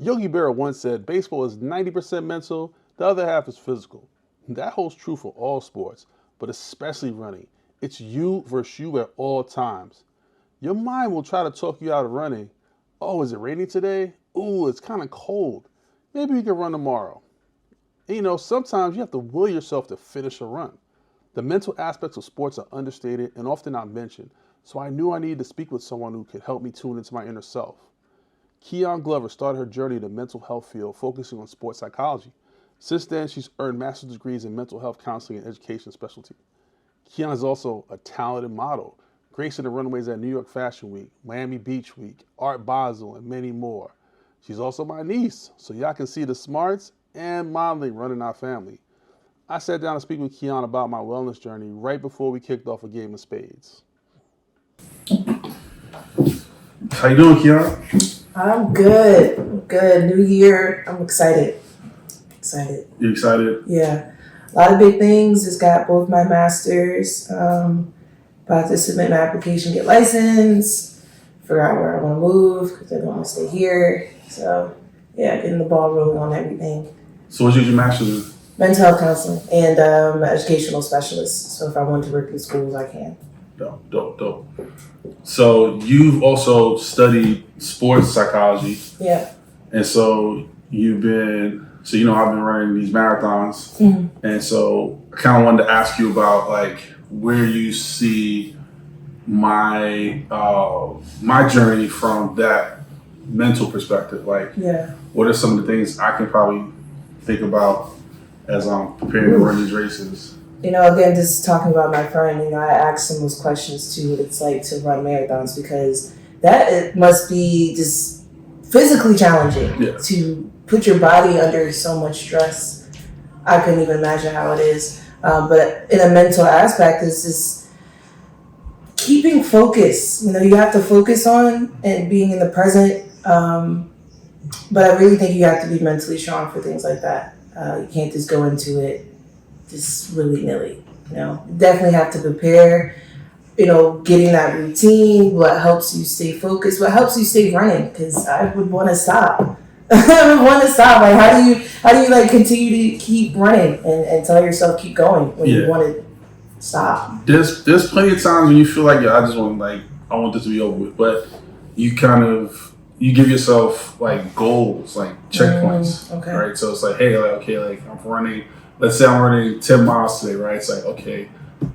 Yogi Berra once said baseball is 90% mental, the other half is physical. That holds true for all sports, but especially running. It's you versus you at all times. Your mind will try to talk you out of running. Oh, is it raining today? Ooh, it's kind of cold. Maybe we can run tomorrow. And sometimes you have to will yourself to finish a run. The mental aspects of sports are understated and often not mentioned, so I knew I needed to speak with someone who could help me tune into my inner self. Kion Glover started her journey in the mental health field, focusing on sports psychology. Since then, she's earned master's degrees in mental health counseling and education specialty. Kion is also a talented model, gracing the runways at New York Fashion Week, Miami Beach Week, Art Basel, and many more. She's also my niece, so y'all can see the smarts and modeling running our family. I sat down to speak with Kion about my wellness journey right before we kicked off a game of spades. How you doing, Kion? I'm good. New year. I'm excited. You excited? Yeah. A lot of big things. Just got both my masters. About to submit my application, get licensed, figure out where I want to move because I don't want to stay here. So, yeah, getting the ball rolling on everything. So what did your master's in? Mental health counseling and educational specialist. So if I want to work in schools, I can. Dope. So you've also studied sports psychology. Yeah. And so I've been running these marathons. Mm-hmm. And so I kind of wanted to ask you about like where you see my journey from that mental perspective. Like, what are some of the things I can probably think about as I'm preparing to run these races? Again, just talking about my friend, I asked him those questions too, what it's like to run marathons, because it must be just physically challenging to put your body under so much stress. I couldn't even imagine how it is. But in a mental aspect, it's just keeping focus. You have to focus on and being in the present. But I really think you have to be mentally strong for things like that. You can't just go into it just willy-nilly. Definitely have to prepare, getting that routine, what helps you stay focused, what helps you stay running, because I would want to stop. I would want to stop. Like, how do you like continue to keep running and tell yourself keep going when you want to stop? There's plenty of times when you feel like, I just want I want this to be over with, but you you give yourself like goals, like checkpoints, right? So it's like, hey, I'm running. Let's say I'm running 10 miles today, right? It's like, okay,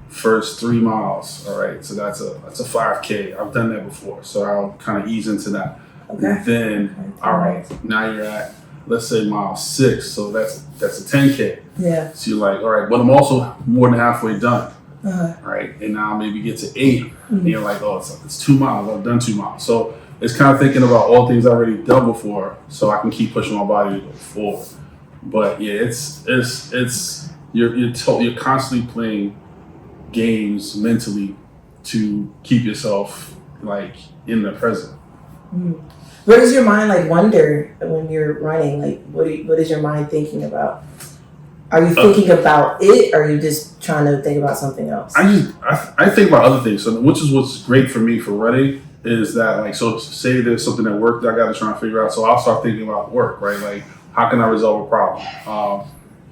first 3 miles, all right. So that's a 5K. I've done that before, so I'll kind of ease into that. Okay. Then, all right, now you're at, let's say mile 6, so that's a 10K. Yeah. So you're like, all right, but I'm also more than halfway done. Uh-huh. Right, and now maybe get to 8, and you're like, oh, it's 2 miles. I've done 2 miles, so it's kind of thinking about all things I've already done before, so I can keep pushing my body to go forward. But yeah, you're constantly playing games mentally to keep yourself like in the present. Where does your mind wander when you're running? Like, what is your mind thinking about? Are you thinking about it, or are you just trying to think about something else? I think about other things. So which is what's great for me for running is that so say there's something at work that I got to try and figure out. So I'll start thinking about work, right? Like, how can I resolve a problem?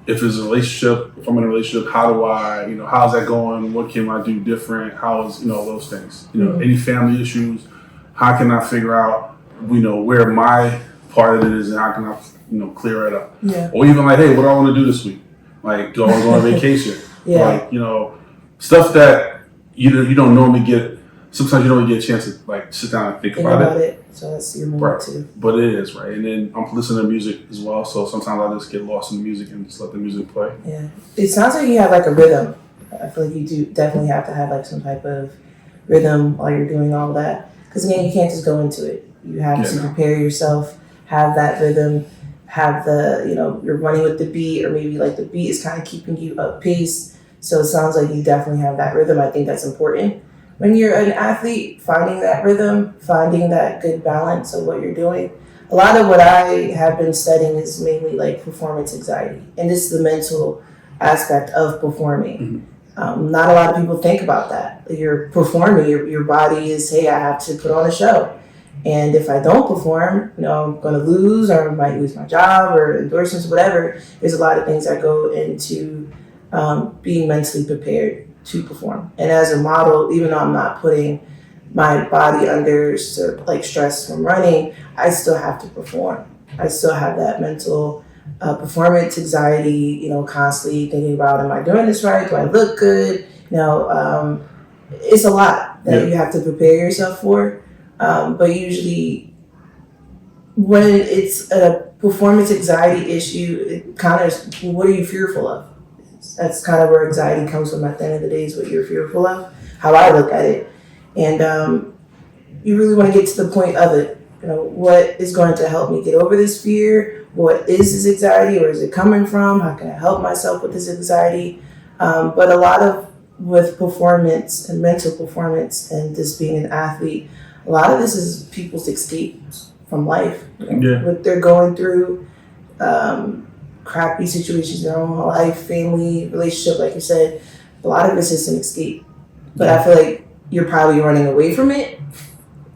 If it's a relationship, if I'm in a relationship, how do I, how's that going? What can I do different? How's, those things, any family issues, how can I figure out, where my part of it is and how can I, clear it up? Yeah. Or even like, hey, what do I want to do this week? Like, do I want to go on vacation? Yeah. Like, stuff that you don't normally get. Sometimes you don't get a chance to sit down and think about it. So that's your moment too. But it is, right? And then I'm listening to music as well. So sometimes I just get lost in the music and just let the music play. Yeah. It sounds like you have a rhythm. I feel like you do definitely have to have some type of rhythm while you're doing all that. Because again, you can't just go into it. You have to prepare yourself, have that rhythm, have the, you're running with the beat, or maybe the beat is kind of keeping you up pace. So it sounds like you definitely have that rhythm. I think that's important. When you're an athlete, finding that rhythm, finding that good balance of what you're doing. A lot of what I have been studying is mainly performance anxiety. And this is the mental aspect of performing. Mm-hmm. Not a lot of people think about that. You're performing, your body is, hey, I have to put on a show. And if I don't perform, I'm going to lose, or I might lose my job or endorsements, whatever. There's a lot of things that go into being mentally prepared to perform. And as a model, even though I'm not putting my body under stress from running, I still have to perform. I still have that mental performance anxiety, constantly thinking about, am I doing this right? Do I look good? It's a lot that you have to prepare yourself for. But usually when it's a performance anxiety issue, it kind of, what are you fearful of? That's kind of where anxiety comes from at the end of the day, is what you're fearful of, how I look at it. And you really want to get to the point of it. What is going to help me get over this fear? What is this anxiety? Where is it coming from? How can I help myself with this anxiety? But a lot of, with performance and mental performance and just being an athlete, a lot of this is people's escapes from life. What they're going through, crappy situations in their own life, family, relationship, like you said, a lot of this is an escape. But I feel like you're probably running away from it,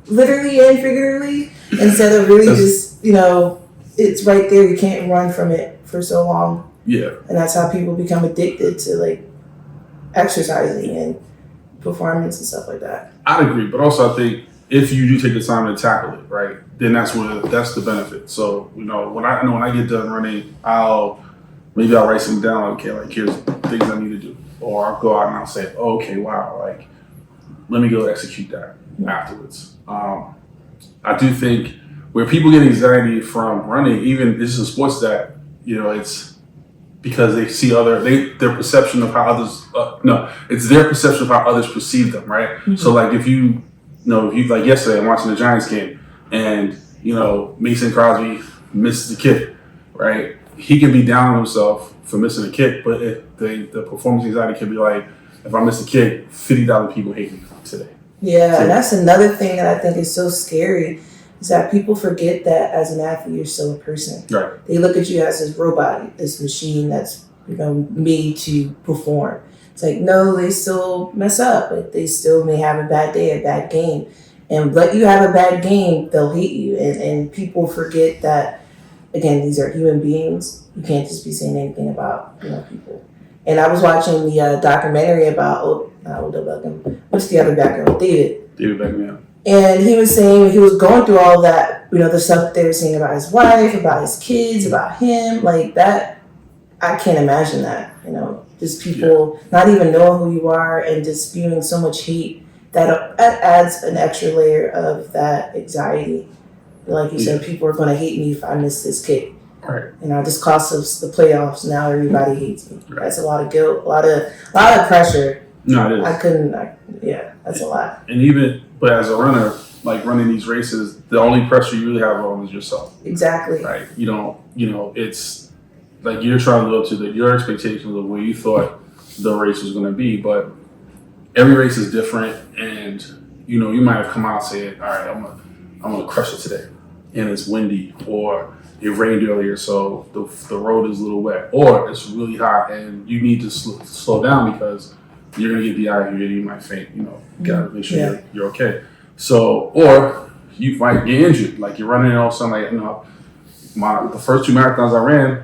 literally and figuratively, instead of really just, it's right there. You can't run from it for so long. Yeah. And that's how people become addicted to exercising and performance and stuff like that. I agree, but also I think if you do take the time to tackle it, right, then that's the benefit. So, when I get done running, I'll write something down, here's things I need to do. Or I'll go out and I'll say, oh, okay, wow, let me go execute that afterwards. I do think where people get anxiety from running, even this is sports that, it's because they see their perception of how others, it's their perception of how others perceive them, right? Mm-hmm. So if you yesterday I'm watching the Giants game and, Mason Crosby misses the kick, right? He can be down on himself for missing a kick, but the performance anxiety can be if I miss a kick, 50,000 people hate me today. Yeah, and that's another thing that I think is so scary, is that people forget that as an athlete, you're still a person. Right. They look at you as this robot, this machine that's made to perform. It's no, they still mess up. They still may have a bad day, a bad game. And let you have a bad game, they'll hate you. And people forget that, again, these are human beings. You can't just be saying anything about people. And I was watching the documentary about Odell Beckham. What's the other background? David Beckham, yeah. And he was saying, he was going through all that, the stuff that they were saying about his wife, about his kids, about him, that. I can't imagine that, just people not even knowing who you are and just spewing so much hate that adds an extra layer of that anxiety. Like you said, people are going to hate me if I miss this kick. Right. This costs us the playoffs. Now everybody hates me. Right. That's a lot of guilt, a lot of pressure. No, it is. That's a lot. And but as a runner, running these races, the only pressure you really have on is yourself. Exactly. Right. You don't, it's you're trying to live up to your expectations of where you thought the race was going to be, but every race is different, and you might have come out saying, all right, I'm gonna crush it today, and it's windy, or it rained earlier, so the road is a little wet, or it's really hot and you need to slow down because you're gonna get dehydrated, you might faint. Gotta make sure you're okay. So, or you might get injured, you're running and all of a sudden, the first 2 marathons I ran,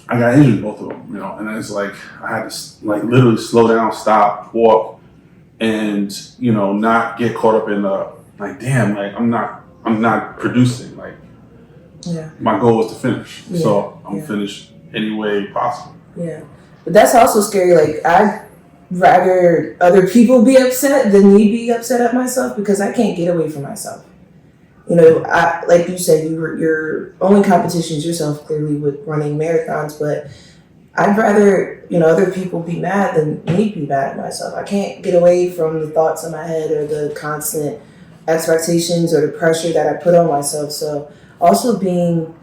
I got injured both of them, and it's I had to literally slow down, stop, walk, and not get caught up in I'm not producing. My goal was to finish, so I'm finished any way possible. Yeah, but that's also scary. I'd rather other people be upset than me be upset at myself, because I can't get away from myself. Like you said, your only competition is yourself, clearly, with running marathons, but I'd rather, other people be mad than me be mad at myself. I can't get away from the thoughts in my head or the constant expectations or the pressure that I put on myself. So also giving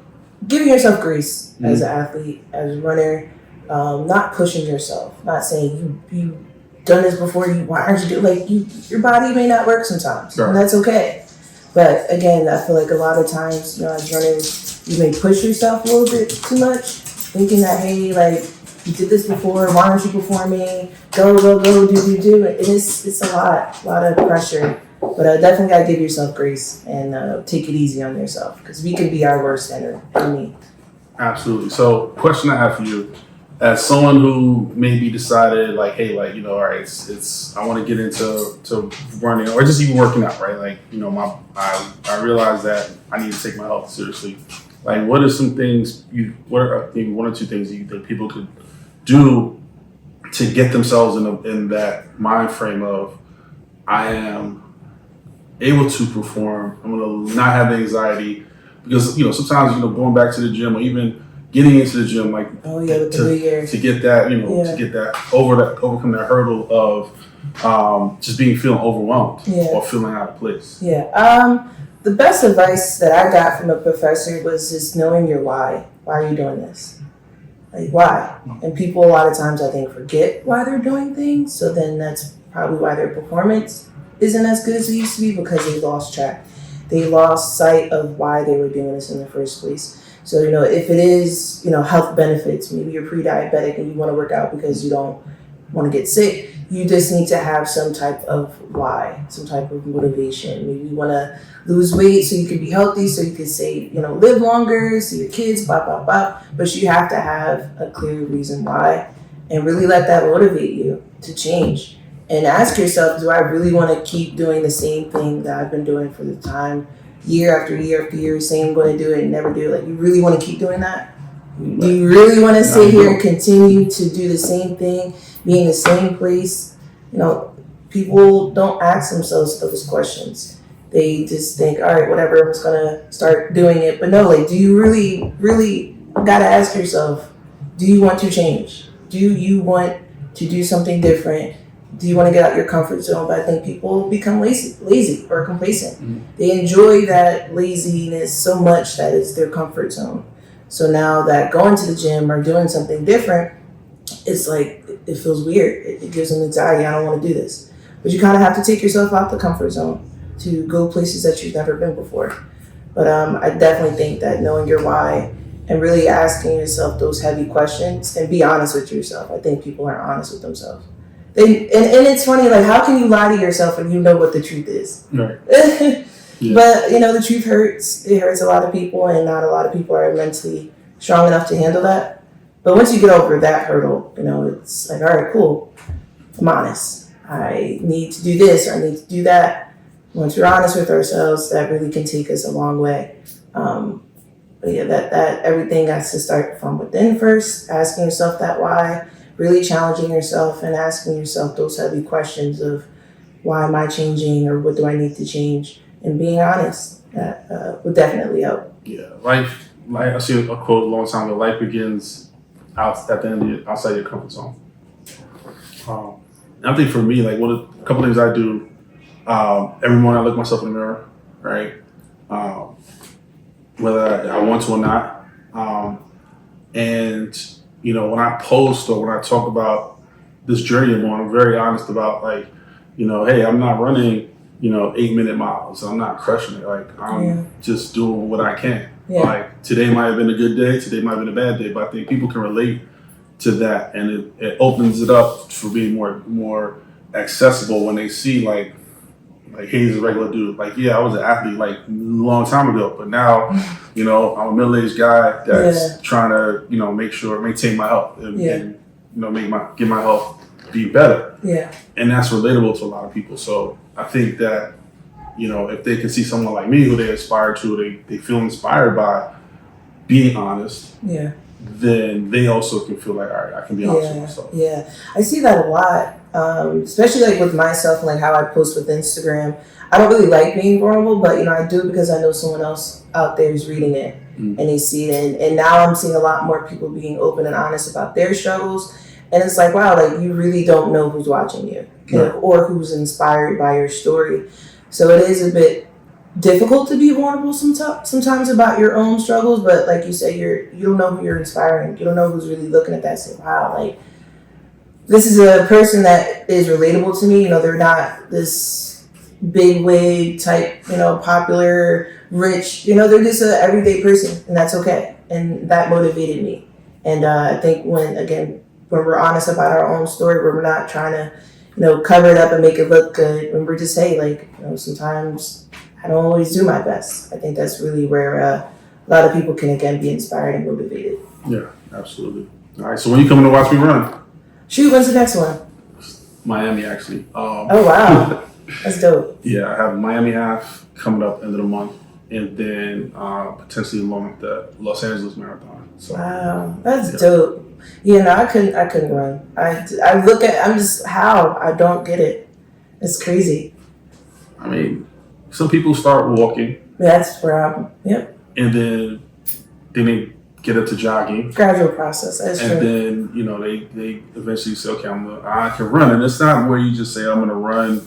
yourself grace as an athlete, as a runner, not pushing yourself, not saying you done this before, why aren't you doing, your body may not work sometimes, sure. And that's okay. But again, I feel like a lot of times, as runners, you may push yourself a little bit too much, thinking that, hey, you did this before, why aren't you performing? Go, do. And it's a lot of pressure But definitely got to give yourself grace and take it easy on yourself because we can be our worst enemy. Absolutely. So, question I have for you, as someone who maybe decided, like, hey, like, all right, it's I want to get into running or just even working out, right? Like, I realize that I need to take my health seriously. Like, what are some things what are maybe one or two things that you think people could do to get themselves in that mind frame of I am able to perform. I'm gonna not have anxiety because sometimes going back to the gym or even getting into the gym like to get that to get that overcome that hurdle of just feeling overwhelmed or feeling out of place. The best advice that I got from a professor was just knowing your why. Why are you doing this? Like, why? And people a lot of times I think forget why they're doing things, so then that's probably why their performance isn't as good as it used to be because they lost track. They lost sight of why they were doing this in the first place. So, if it is, health benefits, maybe you're pre-diabetic and you want to work out because you don't want to get sick, you just need to have some type of why, some type of motivation. Maybe you want to lose weight so you can be healthy, so you can say, live longer, see your kids, blah, blah, blah. But you have to have a clear reason why and really let that motivate you to change. And ask yourself, do I really want to keep doing the same thing that I've been doing for the time, year after year after year, saying I'm going to do it and never do it? Like, you really want to keep doing that? Do you really want to sit here and continue to do the same thing, be in the same place? People don't ask themselves those questions. They just think, all right, whatever, I'm just going to start doing it. But no, do you really, really got to ask yourself, do you want to change? Do you want to do something different? Do you want to get out your comfort zone? But I think people become lazy or complacent. Mm-hmm. They enjoy that laziness so much that it's their comfort zone. So now that going to the gym or doing something different, it's like, it feels weird. It gives them anxiety. I don't want to do this. But you kind of have to take yourself out the comfort zone to go places that you've never been before. But I definitely think that knowing your why and really asking yourself those heavy questions and be honest with yourself. I think people aren't honest with themselves. And it's funny, like, how can you lie to yourself when you know what the truth is? Right. Yeah. But, the truth hurts. It hurts a lot of people, and not a lot of people are mentally strong enough to handle that. But once you get over that hurdle, it's like, all right, cool. I'm honest. I need to do this or I need to do that. Once we're honest with ourselves, that really can take us a long way. But yeah, that everything has to start from within first, asking yourself that why, really challenging yourself and asking yourself those heavy questions of why am I changing or what do I need to change, and being honest. That would definitely help. Yeah, life, like I see a quote a long time ago, life begins outside your comfort zone. I think for me, like a couple things I do, every morning I look myself in the mirror, right? Whether I want to or not. And when I post or when I talk about this journey I'm on, I'm very honest about hey, I'm not running, 8-minute miles. I'm not crushing it. Like, I'm just doing what I can. Yeah. Like, today might have been a good day. Today might have been a bad day. But I think people can relate to that. And it opens it up for being more accessible when they see, like, hey, he's a regular dude. Like, yeah, I was an athlete, like, a long time ago. But now, I'm a middle-aged guy that's trying to, maintain my health and get my health be better. Yeah. And that's relatable to a lot of people. So I think that, if they can see someone like me who they aspire to, they feel inspired by being honest. Yeah. Then they also can feel like, all right, I can be honest with myself. Yeah. I see that a lot, especially like with myself and like how I post with Instagram. I don't really like being vulnerable, but I do because I know someone else out there is reading it and they see it. And now I'm seeing a lot more people being open and honest about their struggles. And it's like, wow, like you really don't know who's watching you or who's inspired by your story. So it is a bit difficult to be vulnerable sometimes about your own struggles. But like you said, you don't know who you're inspiring. You don't know who's really looking at that and saying, wow, like this is a person that is relatable to me. They're not this big wig type, popular, rich. They're just an everyday person, and that's okay. And that motivated me. And I think when we're honest about our own story, where we're not trying to, cover it up and make it look good. Remember to say, like, sometimes I don't always do my best. I think that's really where a lot of people can, again, be inspired and motivated. Yeah, absolutely. All right, so when you coming to watch me run? Shoot, when's the next one? Miami, actually. Oh, wow. That's dope. Yeah, I have Miami half coming up end of the month, and then potentially along with the Los Angeles Marathon. So, wow, that's dope. Yeah, no, I couldn't run. I'm just, how? I don't get it. It's crazy. I mean, some people start walking. That's where I'm, yep. And then they get up to jogging. Gradual process, that's true. And then, they eventually say, okay, I can run. And it's not where you just say, I'm going to run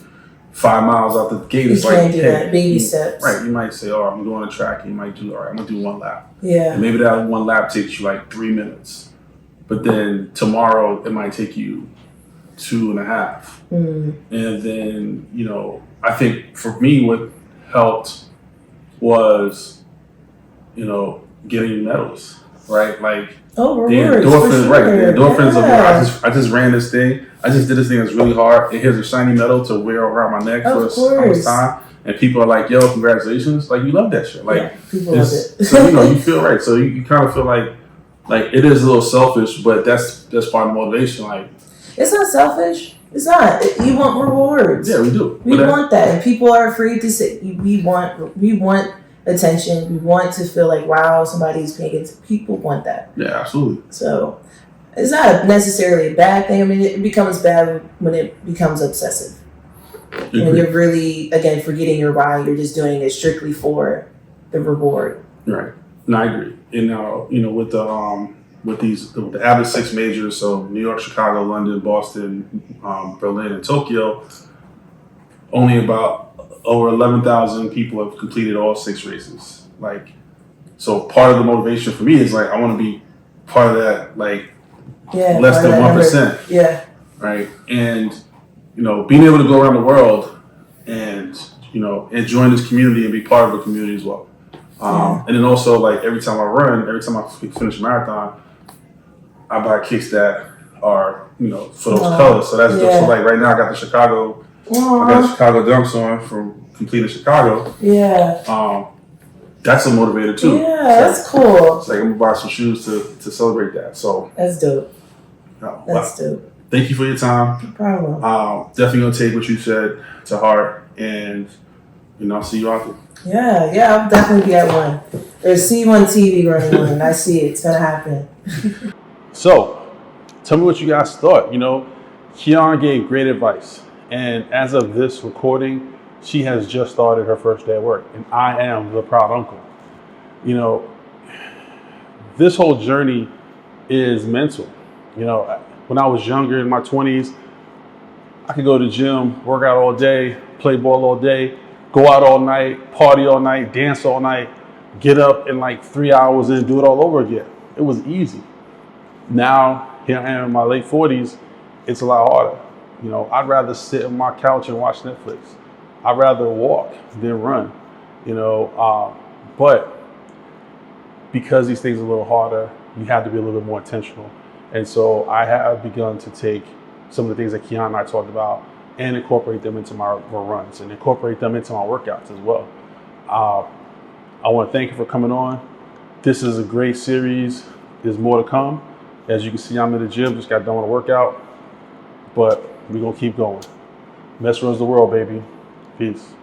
5 miles out the gate. It's you can't do that. Baby steps. Right. You might say, oh, I'm going to track. You might do, all right, I'm going to do 1 lap. Yeah. And maybe that 1 lap takes you like 3 minutes. But then tomorrow it might take you 2.5. And then, I think for me what helped was, getting medals, right? Like the endorphins, right? The endorphins of I just ran this thing. I just did this thing that's really hard. And here's a shiny medal to wear around my neck for this time. And people are like, yo, congratulations. Like, you love that shit. Like, people love it. So, you feel right. So you kind of feel like it is a little selfish, but that's part of motivation. Like, it's not selfish. It's not. You want rewards. Yeah, we do. We want that. And people are afraid to say, we want attention. We want to feel like, wow, somebody's paying attention. People want that. Yeah, absolutely. So it's not necessarily a bad thing. I mean, it becomes bad when it becomes obsessive. When you're really, again, forgetting your why. You're just doing it strictly for the reward. Right. No, I agree. And with the Abbott 6 majors, so New York, Chicago, London, Boston, Berlin, and Tokyo, only about over 11,000 people have completed all 6 races. Like, so part of the motivation for me is like, I want to be part of that, like, less than 1%. Yeah. Right. And, being able to go around the world and, and join this community and be part of the community as well. And then also, like, every time I finish a marathon, I buy kicks that are, for those colors. So that's so like right now I got the Chicago Dunks on from completing Chicago. Yeah. That's a motivator too. Yeah, that's cool. It's like I'm gonna buy some shoes to celebrate that. So that's dope. That's dope. Thank you for your time. No problem. Definitely gonna take what you said to heart, and I'll see you out there. Yeah, I'll definitely be at one. There's C1 TV running one. I see it. It's gonna happen. So, tell me what you guys thought. Kion gave great advice, and as of this recording, she has just started her first day at work, and I am the proud uncle. This whole journey is mental. When I was younger in my 20s, I could go to the gym, work out all day, play ball all day, go out all night, party all night, dance all night, get up in like 3 hours and do it all over again. It was easy. Now, here I am in my late 40s, it's a lot harder. I'd rather sit on my couch and watch Netflix. I'd rather walk than run, but because these things are a little harder, you have to be a little bit more intentional. And so I have begun to take some of the things that Kion and I talked about and incorporate them into my runs and incorporate them into my workouts as well. I want to thank you for coming on. This is a great series. There's more to come. As you can see, I'm in the gym, just got done with a workout, but we're going to keep going. Mess runs the world, baby. Peace.